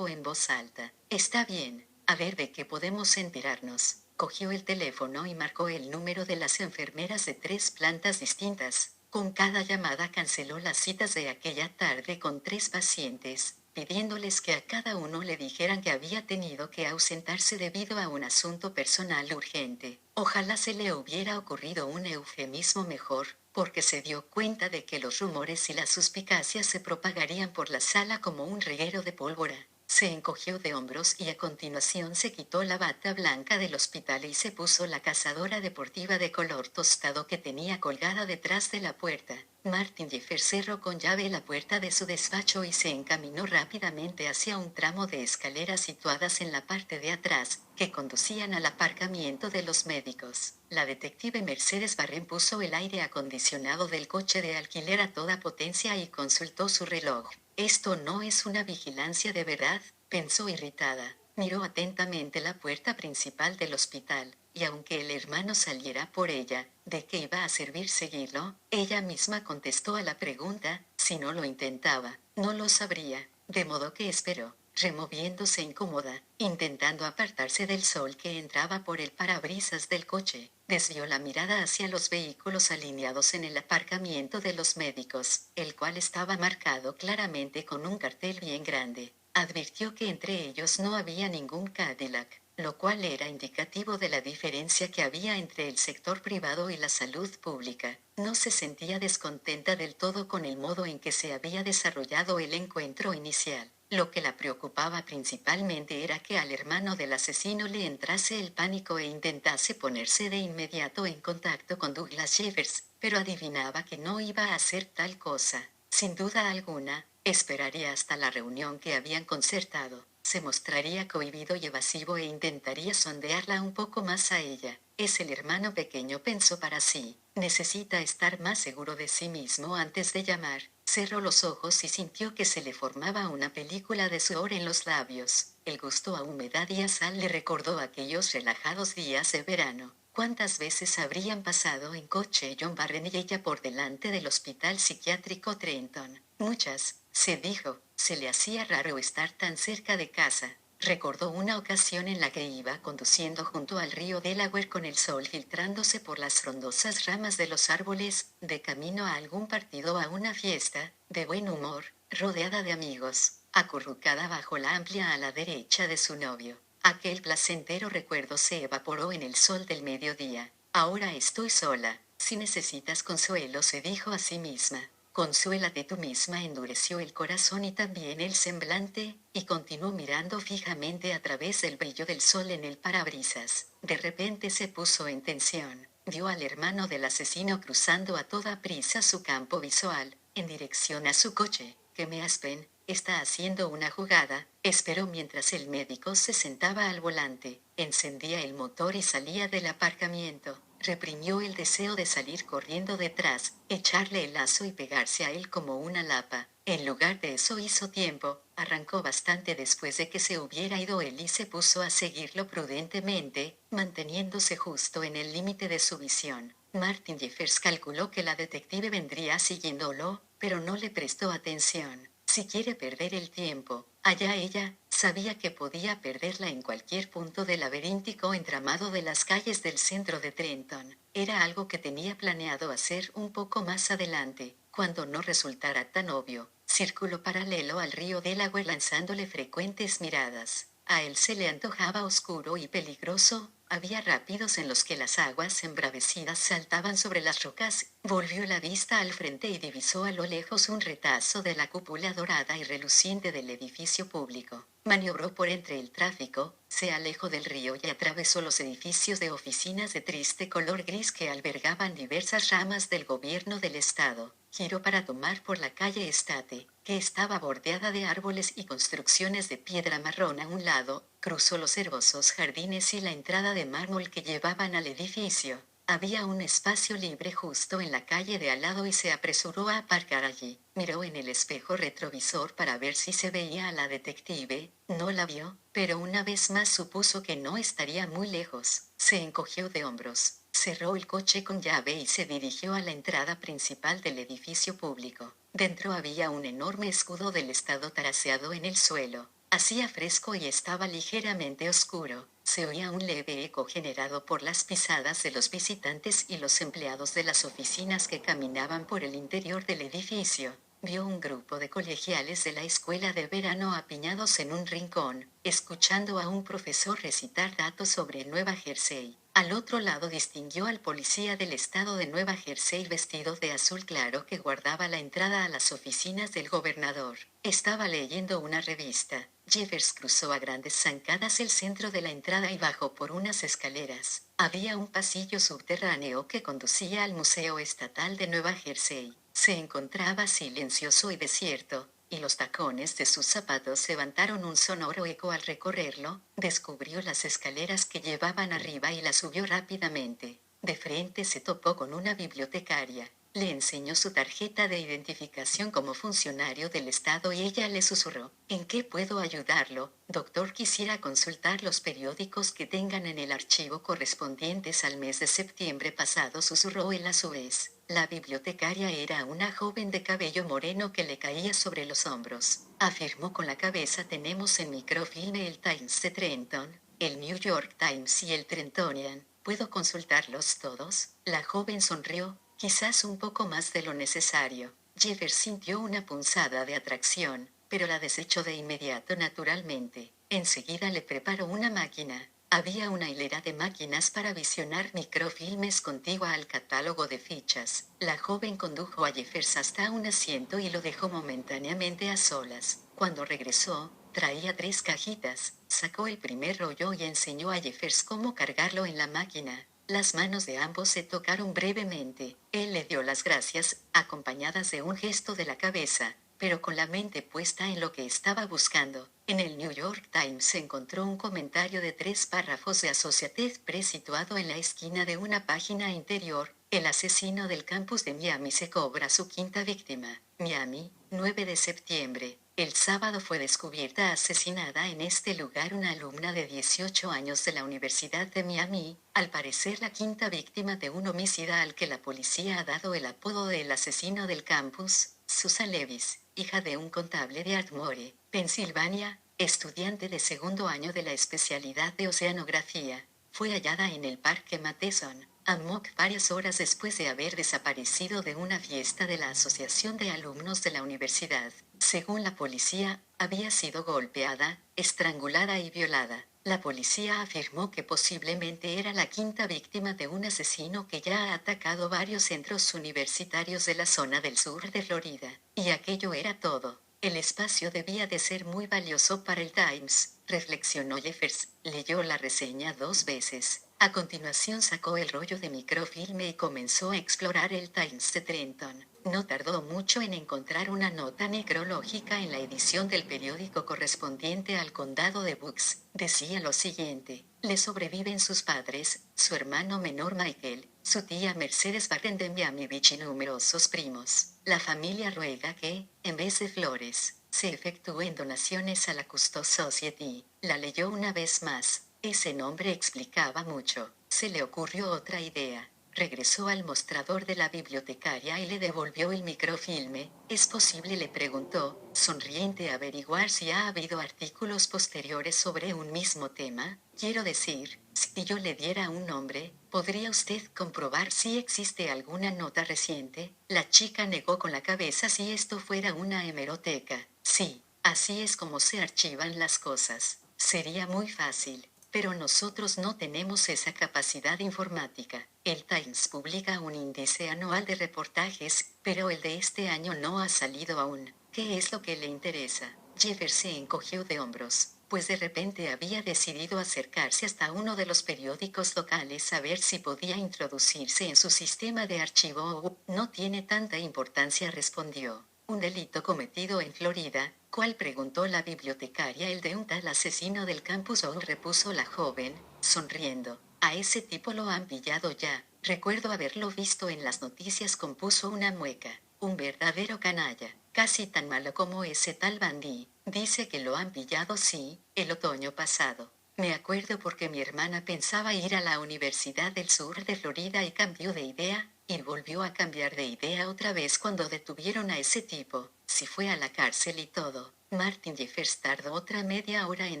O en voz alta. Está bien. A ver de qué podemos enterarnos. Cogió el teléfono y marcó el número de las enfermeras de 3 plantas distintas. Con cada llamada canceló las citas de aquella tarde con 3 pacientes, pidiéndoles que a cada uno le dijeran que había tenido que ausentarse debido a un asunto personal urgente. Ojalá se le hubiera ocurrido un eufemismo mejor, porque se dio cuenta de que los rumores y las suspicacias se propagarían por la sala como un reguero de pólvora. Se encogió de hombros y a continuación se quitó la bata blanca del hospital y se puso la cazadora deportiva de color tostado que tenía colgada detrás de la puerta. Martin Jeffers cerró con llave la puerta de su despacho y se encaminó rápidamente hacia un tramo de escaleras situadas en la parte de atrás, que conducían al aparcamiento de los médicos. La detective Mercedes Barren puso el aire acondicionado del coche de alquiler a toda potencia y consultó su reloj. Esto no es una vigilancia de verdad, pensó irritada. Miró atentamente la puerta principal del hospital, y aunque el hermano saliera por ella, ¿de qué iba a servir seguirlo? Ella misma contestó a la pregunta, si no lo intentaba, no lo sabría, de modo que esperó, removiéndose incómoda, intentando apartarse del sol que entraba por el parabrisas del coche. Desvió la mirada hacia los vehículos alineados en el aparcamiento de los médicos, el cual estaba marcado claramente con un cartel bien grande. Advirtió que entre ellos no había ningún Cadillac, lo cual era indicativo de la diferencia que había entre el sector privado y la salud pública. No se sentía descontenta del todo con el modo en que se había desarrollado el encuentro inicial. Lo que la preocupaba principalmente era que al hermano del asesino le entrase el pánico e intentase ponerse de inmediato en contacto con Douglas Jeffers, pero adivinaba que no iba a hacer tal cosa. Sin duda alguna, esperaría hasta la reunión que habían concertado. Se mostraría cohibido y evasivo e intentaría sondearla un poco más a ella. Es el hermano pequeño, pensó para sí. Necesita estar más seguro de sí mismo antes de llamar. Cerró los ojos y sintió que se le formaba una película de sudor en los labios. El gusto a humedad y a sal le recordó aquellos relajados días de verano. ¿Cuántas veces habrían pasado en coche John Barren y ella por delante del hospital psiquiátrico Trenton? Muchas, se dijo. Se le hacía raro estar tan cerca de casa. Recordó una ocasión en la que iba conduciendo junto al río Delaware con el sol filtrándose por las frondosas ramas de los árboles, de camino a algún partido o a una fiesta, de buen humor, rodeada de amigos, acurrucada bajo la amplia ala derecha de su novio. Aquel placentero recuerdo se evaporó en el sol del mediodía. Ahora estoy sola. Si necesitas consuelo, se dijo a sí misma. Consuélate tú misma. Endureció el corazón y también el semblante, y continuó mirando fijamente a través del brillo del sol en el parabrisas. De repente se puso en tensión. Vio al hermano del asesino cruzando a toda prisa su campo visual, en dirección a su coche. Que me aspen, está haciendo una jugada, esperó mientras el médico se sentaba al volante, encendía el motor y salía del aparcamiento. Reprimió el deseo de salir corriendo detrás, echarle el lazo y pegarse a él como una lapa. En lugar de eso hizo tiempo, arrancó bastante después de que se hubiera ido él y se puso a seguirlo prudentemente, manteniéndose justo en el límite de su visión. Martin Jeffers calculó que la detective vendría siguiéndolo, pero no le prestó atención. Si quiere perder el tiempo, allá ella, sabía que podía perderla en cualquier punto del laberíntico entramado de las calles del centro de Trenton. Era algo que tenía planeado hacer un poco más adelante, cuando no resultara tan obvio. Círculo paralelo al río Delaware lanzándole frecuentes miradas. A él se le antojaba oscuro y peligroso. Había rápidos en los que las aguas embravecidas saltaban sobre las rocas. Volvió la vista al frente y divisó a lo lejos un retazo de la cúpula dorada y reluciente del edificio público. Maniobró por entre el tráfico, se alejó del río y atravesó los edificios de oficinas de triste color gris que albergaban diversas ramas del gobierno del estado. Giró para tomar por la calle State, que estaba bordeada de árboles y construcciones de piedra marrón a un lado, cruzó los herbosos jardines y la entrada de mármol que llevaban al edificio. Había un espacio libre justo en la calle de al lado y se apresuró a aparcar allí. Miró en el espejo retrovisor para ver si se veía a la detective. No la vio, pero una vez más supuso que no estaría muy lejos. Se encogió de hombros. Cerró el coche con llave y se dirigió a la entrada principal del edificio público. Dentro había un enorme escudo del estado taraseado en el suelo. Hacía fresco y estaba ligeramente oscuro. Se oía un leve eco generado por las pisadas de los visitantes y los empleados de las oficinas que caminaban por el interior del edificio. Vio un grupo de colegiales de la escuela de verano apiñados en un rincón, escuchando a un profesor recitar datos sobre Nueva Jersey. Al otro lado distinguió al policía del estado de Nueva Jersey vestido de azul claro que guardaba la entrada a las oficinas del gobernador. Estaba leyendo una revista. Jeffers cruzó a grandes zancadas el centro de la entrada y bajó por unas escaleras. Había un pasillo subterráneo que conducía al Museo Estatal de Nueva Jersey. Se encontraba silencioso y desierto, y los tacones de sus zapatos levantaron un sonoro eco al recorrerlo. Descubrió las escaleras que llevaban arriba y las subió rápidamente. De frente se topó con una bibliotecaria. Le enseñó su tarjeta de identificación como funcionario del Estado y ella le susurró: ¿En qué puedo ayudarlo, doctor? Quisiera consultar los periódicos que tengan en el archivo correspondientes al mes de septiembre pasado, susurró él a su vez. La bibliotecaria era una joven de cabello moreno que le caía sobre los hombros. Afirmó con la cabeza: tenemos en microfilme el Times de Trenton, el New York Times y el Trentonian. ¿Puedo consultarlos todos? La joven sonrió, quizás un poco más de lo necesario. Jeffers sintió una punzada de atracción, pero la desechó de inmediato naturalmente. Enseguida le preparó una máquina. Había una hilera de máquinas para visionar microfilmes contigua al catálogo de fichas. La joven condujo a Jeffers hasta un asiento y lo dejó momentáneamente a solas. Cuando regresó, traía 3 cajitas. Sacó el primer rollo y enseñó a Jeffers cómo cargarlo en la máquina. Las manos de ambos se tocaron brevemente. Él le dio las gracias, acompañadas de un gesto de la cabeza, pero con la mente puesta en lo que estaba buscando. En el New York Times se encontró un comentario de 3 párrafos de Associated Press situado en la esquina de una página interior. El asesino del campus de Miami se cobra su 5ª víctima. Miami, 9 de septiembre. El sábado fue descubierta asesinada en este lugar una alumna de 18 años de la Universidad de Miami, al parecer la 5ª víctima de un homicida al que la policía ha dado el apodo de el asesino del campus. Susan Levis, hija de un contable de Ardmore, Pensilvania, estudiante de 2º año de la especialidad de oceanografía, fue hallada en el Parque Matheson, Amok, varias horas después de haber desaparecido de una fiesta de la Asociación de Alumnos de la universidad. Según la policía, había sido golpeada, estrangulada y violada. La policía afirmó que posiblemente era la 5ª víctima de un asesino que ya ha atacado varios centros universitarios de la zona del sur de Florida. Y aquello era todo. El espacio debía de ser muy valioso para el Times, reflexionó Jeffers. Leyó la reseña 2 veces. A continuación sacó el rollo de microfilme y comenzó a explorar el Times de Trenton. No tardó mucho en encontrar una nota necrológica en la edición del periódico correspondiente al condado de Bucks. Decía lo siguiente: le sobreviven sus padres, su hermano menor Michael, su tía Mercedes Barren de Miami Beach y numerosos primos. La familia ruega que, en vez de flores, se efectúen donaciones a la Custos Society. La leyó una vez más. Ese nombre explicaba mucho. Se le ocurrió otra idea. Regresó al mostrador de la bibliotecaria y le devolvió el microfilme. ¿Es posible?, le preguntó, sonriente, averiguar si ha habido artículos posteriores sobre un mismo tema. Quiero decir, si yo le diera un nombre, ¿podría usted comprobar si existe alguna nota reciente? La chica negó con la cabeza. Si esto fuera una hemeroteca. Sí, así es como se archivan las cosas. Sería muy fácil. Pero nosotros no tenemos esa capacidad informática. El Times publica un índice anual de reportajes, pero el de este año no ha salido aún. ¿Qué es lo que le interesa? Jeffers se encogió de hombros, pues de repente había decidido acercarse hasta uno de los periódicos locales a ver si podía introducirse en su sistema de archivo. No tiene tanta importancia, respondió. ¿Un delito cometido en Florida? ¿Cuál?, preguntó la bibliotecaria. El de un tal asesino del campus Owl, repuso la joven, sonriendo. A ese tipo lo han pillado ya. Recuerdo haberlo visto en las noticias. Compuso una mueca. Un verdadero canalla. Casi tan malo como ese tal Bundy. Dice que lo han pillado, sí, el otoño pasado. Me acuerdo porque mi hermana pensaba ir a la Universidad del Sur de Florida y cambió de idea, y volvió a cambiar de idea otra vez cuando detuvieron a ese tipo. si fue a la cárcel y todo. Martin Jeffers tardó otra media hora en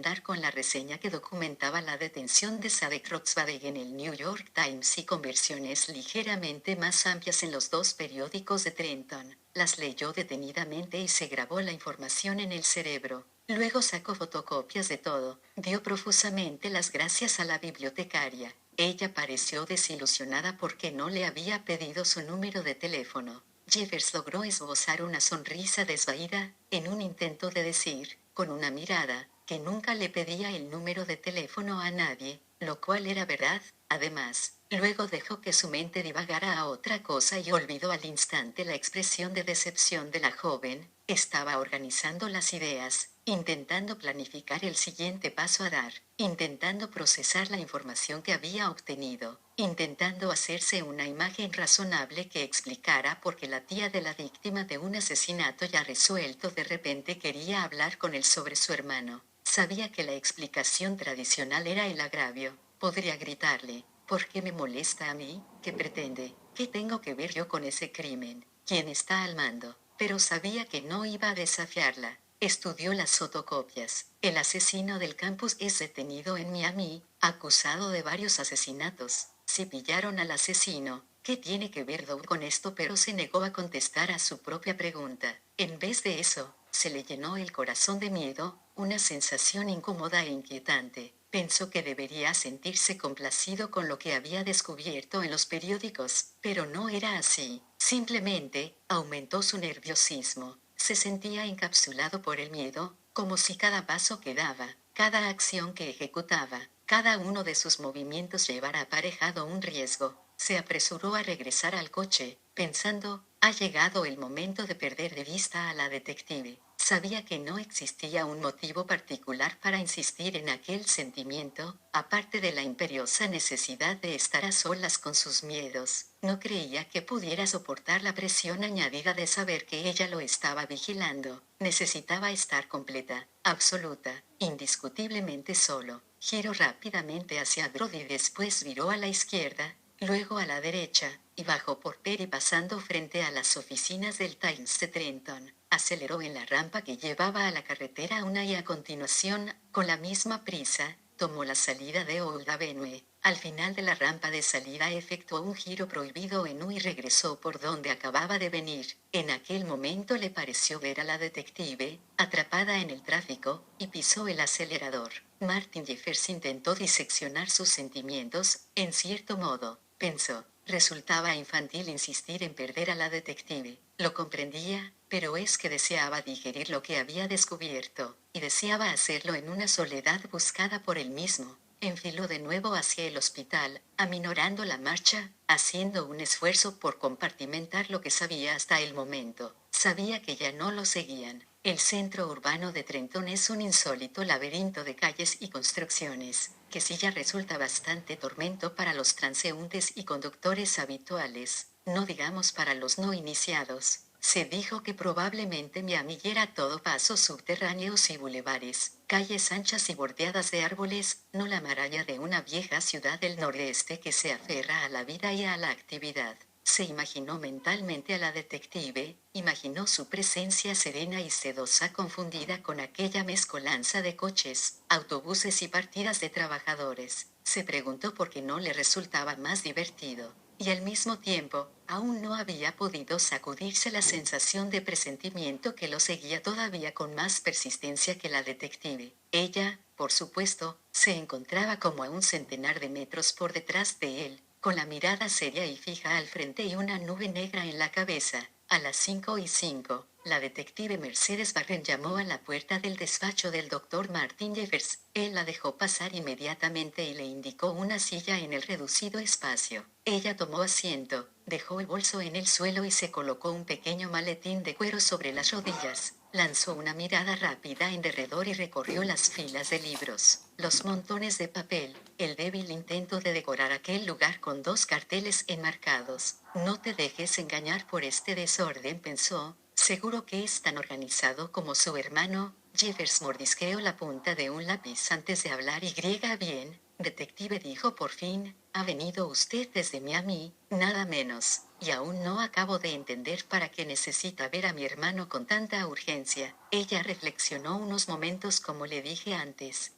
dar con la reseña que documentaba la detención de Sadek Roxbadeg en el New York Times y con versiones ligeramente más amplias en los dos periódicos de Trenton. Las leyó detenidamente y se grabó la información en el cerebro. Luego sacó fotocopias de todo. Dio profusamente las gracias a la bibliotecaria. Ella pareció desilusionada porque no le había pedido su número de teléfono. Jeffers logró esbozar una sonrisa desvaída, en un intento de decir, con una mirada, que nunca le pedía el número de teléfono a nadie, lo cual era verdad, además. Luego dejó que su mente divagara a otra cosa y olvidó al instante la expresión de decepción de la joven. Estaba organizando las ideas, intentando planificar el siguiente paso a dar, intentando procesar la información que había obtenido, intentando hacerse una imagen razonable que explicara por qué la tía de la víctima de un asesinato ya resuelto de repente quería hablar con él sobre su hermano. Sabía que la explicación tradicional era el agravio. Podría gritarle, ¿por qué me molesta a mí? ¿Qué pretende? ¿Qué tengo que ver yo con ese crimen? ¿Quién está al mando? Pero sabía que no iba a desafiarla. Estudió las fotocopias. El asesino del campus es detenido en Miami, acusado de varios asesinatos. Si pillaron al asesino, ¿qué tiene que ver Doug con esto? Pero se negó a contestar a su propia pregunta. En vez de eso, se le llenó el corazón de miedo, una sensación incómoda e inquietante. Pensó que debería sentirse complacido con lo que había descubierto en los periódicos, pero no era así. Simplemente, aumentó su nerviosismo. Se sentía encapsulado por el miedo, como si cada paso que daba, cada acción que ejecutaba, cada uno de sus movimientos llevara aparejado un riesgo. Se apresuró a regresar al coche, pensando, ha llegado el momento de perder de vista a la detective. Sabía que no existía un motivo particular para insistir en aquel sentimiento, aparte de la imperiosa necesidad de estar a solas con sus miedos. No creía que pudiera soportar la presión añadida de saber que ella lo estaba vigilando. Necesitaba estar completa, absoluta, indiscutiblemente solo. Giró rápidamente hacia Brody y después viró a la izquierda, luego a la derecha, y bajó por Perry pasando frente a las oficinas del Times de Trenton. Aceleró en la rampa que llevaba a la carretera una y a continuación, con la misma prisa, tomó la salida de Old Avenue. Al final de la rampa de salida efectuó un giro prohibido en U y regresó por donde acababa de venir. En aquel momento le pareció ver a la detective, atrapada en el tráfico, y pisó el acelerador. Martin Jeffers intentó diseccionar sus sentimientos, en cierto modo, pensó. Resultaba infantil insistir en perder a la detective. Lo comprendía, pero es que deseaba digerir lo que había descubierto, y deseaba hacerlo en una soledad buscada por él mismo. Enfiló de nuevo hacia el hospital, aminorando la marcha, haciendo un esfuerzo por compartimentar lo que sabía hasta el momento. Sabía que ya no lo seguían. El centro urbano de Trenton es un insólito laberinto de calles y construcciones, que sí ya resulta bastante tormento para los transeúntes y conductores habituales, no digamos para los no iniciados. Se dijo que probablemente Miami era todo pasos subterráneos y bulevares, calles anchas y bordeadas de árboles, no la maraña de una vieja ciudad del nordeste que se aferra a la vida y a la actividad. Se imaginó mentalmente a la detective, imaginó su presencia serena y sedosa confundida con aquella mezcolanza de coches, autobuses y partidas de trabajadores. Se preguntó por qué no le resultaba más divertido. Y al mismo tiempo, aún no había podido sacudirse la sensación de presentimiento que lo seguía todavía con más persistencia que la detective. Ella, por supuesto, se encontraba como a un centenar de metros por detrás de él, con la mirada seria y fija al frente y una nube negra en la cabeza. A las 5:05, la detective Mercedes Barren llamó a la puerta del despacho del doctor Martin Jeffers. Él la dejó pasar inmediatamente y le indicó una silla en el reducido espacio. Ella tomó asiento, dejó el bolso en el suelo y se colocó un pequeño maletín de cuero sobre las rodillas. Lanzó una mirada rápida en derredor y recorrió las filas de libros, los montones de papel, el débil intento de decorar aquel lugar con dos carteles enmarcados. No te dejes engañar por este desorden, pensó. Seguro que es tan organizado como su hermano. Jeffers mordisqueó la punta de un lápiz antes de hablar. Y bien, detective, dijo por fin, ha venido usted desde Miami, nada menos, y aún no acabo de entender para qué necesita ver a mi hermano con tanta urgencia. Ella reflexionó unos momentos. Como le dije antes,